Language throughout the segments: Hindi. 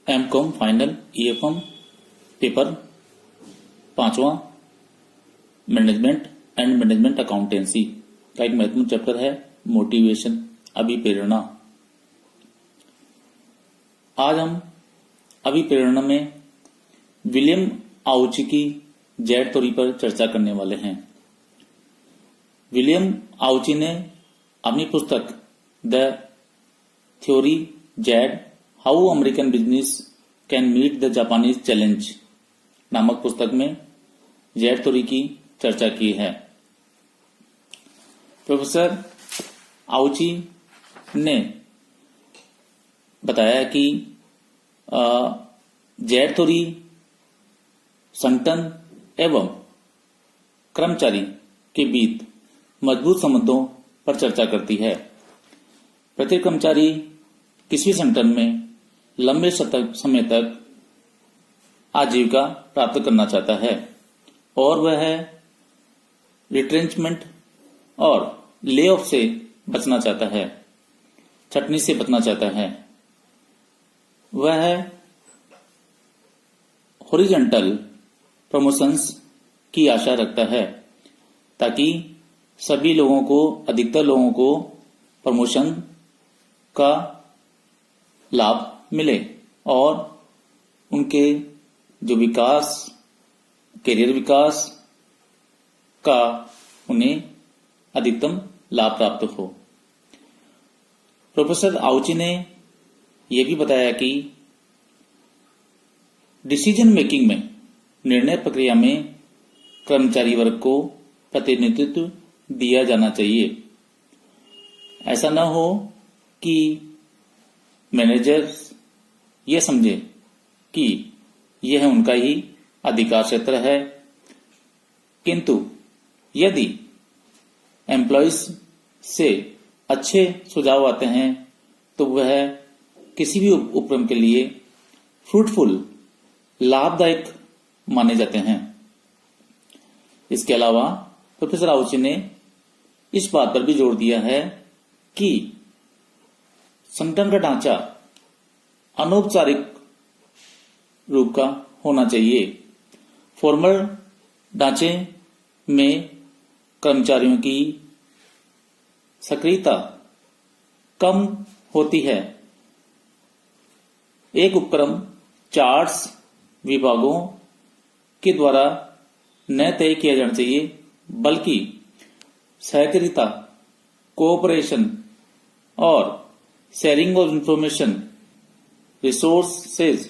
एमकॉम फाइनल ईएफएम पेपर 5वां मैनेजमेंट एंड मैनेजमेंट अकाउंटेंसी का एक महत्वपूर्ण चैप्टर है मोटिवेशन, अभिप्रेरणा। आज हम अभिप्रेरणा में विलियम आउची की जेड थ्योरी पर चर्चा करने वाले हैं। विलियम आउची ने अपनी पुस्तक the theory Z how American business can meet the Japanese challenge नामक पुस्तक में जेड थ्योरी की चर्चा की है। प्रोफेसर आउची ने बताया कि जेड थ्योरी संगठन एवं कर्मचारी के बीच मजबूत संबंधों पर चर्चा करती है। प्रत्येक कर्मचारी किसी संगठन में लंबे समय तक आजीविका प्राप्त करना चाहता है और वह रिट्रेंचमेंट और ले ऑफ से बचना चाहता है, छटनी से बचना चाहता है। वह हॉरिजॉन्टल प्रमोशंस की आशा रखता है ताकि सभी लोगों को, अधिकतर लोगों को प्रमोशन का लाभ मिले और उनके जो विकास, करियर विकास का उन्हें अधिकतम लाभ प्राप्त हो। प्रोफेसर आउची ने यह भी बताया कि डिसीजन मेकिंग में, निर्णय प्रक्रिया में कर्मचारी वर्ग को प्रतिनिधित्व दिया जाना चाहिए। ऐसा न हो कि मैनेजर यह समझे कि यह उनका ही अधिकार क्षेत्र है, किंतु यदि एम्प्लॉयज से अच्छे सुझाव आते हैं तो वह किसी भी उपक्रम के लिए फ्रूटफुल, लाभदायक माने जाते हैं। इसके अलावा प्रोफेसर आउची ने इस बात पर भी जोर दिया है कि संगठन का ढांचा अनौपचारिक रूप का होना चाहिए। फॉर्मल ढांचे में कर्मचारियों की सक्रियता कम होती है। एक उपक्रम चार्ट्स विभागों के द्वारा न तय किया जाना चाहिए, बल्कि सहकारिता, कोऑपरेशन और शेयरिंग ऑफ इंफॉर्मेशन, रिसोर्सेज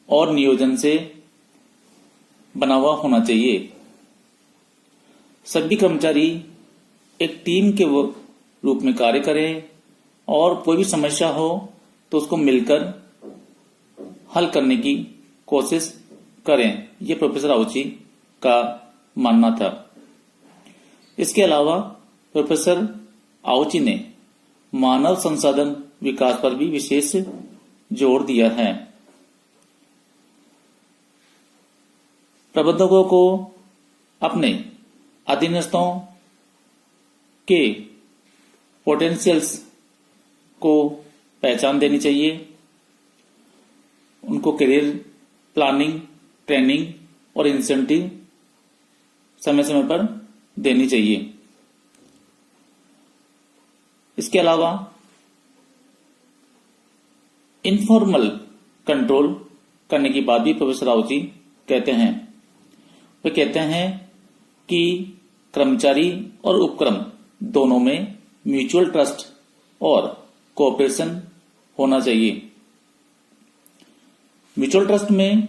और नियोजन से बना हुआ होना चाहिए। सभी कर्मचारी एक टीम के रूप में कार्य करें और कोई भी समस्या हो तो उसको मिलकर हल करने की कोशिश करें। यह प्रोफेसर आउची का मानना था। इसके अलावा प्रोफेसर आउची ने मानव संसाधन विकास पर भी विशेष जोर दिया है। प्रबंधकों को अपने अधीनस्थों के पोटेंशियल्स को पहचान देनी चाहिए। उनको करियर प्लानिंग, ट्रेनिंग और इंसेंटिव समय समय पर देनी चाहिए। इसके अलावा इनफॉर्मल कंट्रोल करने की बात भी प्रोफेसर आउची कहते हैं। वे कहते हैं कि कर्मचारी और उपक्रम दोनों में म्यूचुअल ट्रस्ट और कोऑपरेशन होना चाहिए। म्यूचुअल ट्रस्ट में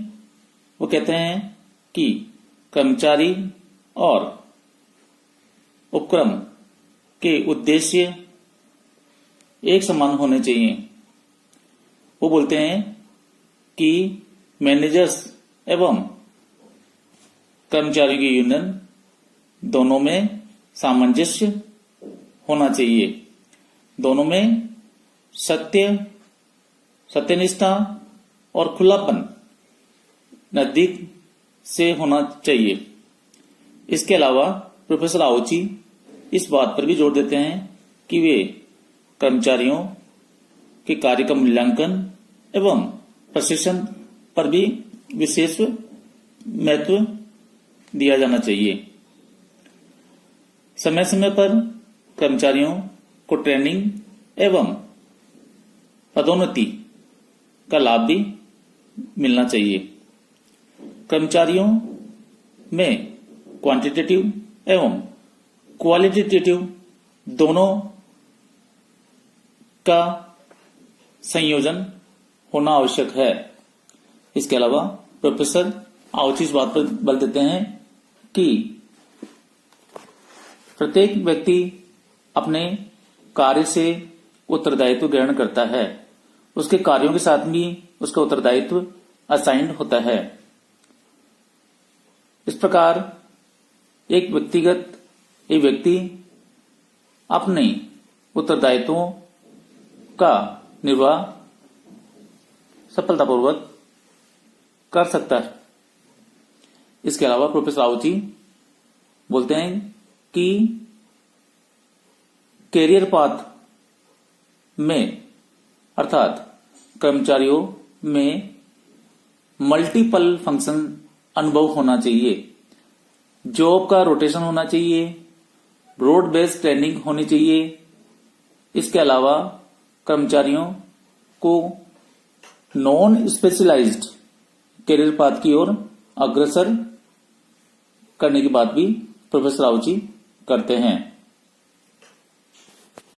वो कहते हैं कि कर्मचारी और उपक्रम के उद्देश्य एक समान होने चाहिए। वो बोलते हैं कि मैनेजर्स एवं कर्मचारियों की यूनियन दोनों में सामंजस्य होना चाहिए। दोनों में सत्यनिष्ठा और खुलापन नजदीक से होना चाहिए। इसके अलावा प्रोफेसर आउची इस बात पर भी जोर देते हैं कि वे कर्मचारियों के कार्य का मूल्यांकन एवं प्रशिक्षण पर भी विशेष महत्व दिया जाना चाहिए। समय समय पर कर्मचारियों को ट्रेनिंग एवं पदोन्नति का लाभ भी मिलना चाहिए। कर्मचारियों में क्वांटिटेटिव एवं क्वालिटेटिव दोनों का संयोजन होना आवश्यक है। इसके अलावा प्रोफेसर आउची इस बात पर बल देते हैं कि प्रत्येक व्यक्ति अपने कार्य से उत्तरदायित्व ग्रहण करता है, उसके कार्यों के साथ भी उसका उत्तरदायित्व असाइंड होता है। इस प्रकार एक व्यक्ति अपने उत्तरदायित्वों का निर्वाह सफलतापूर्वक कर सकता है। इसके अलावा प्रोफेसर आउची बोलते हैं कि कैरियर पाथ में अर्थात कर्मचारियों में मल्टीपल फंक्शन अनुभव होना चाहिए, जॉब का रोटेशन होना चाहिए, ब्रॉड बेस्ड ट्रेनिंग होनी चाहिए। इसके अलावा कर्मचारियों को नॉन स्पेशलाइज्ड कैरियर पाथ की ओर अग्रसर करने की बात भी प्रोफेसर आउची करते हैं।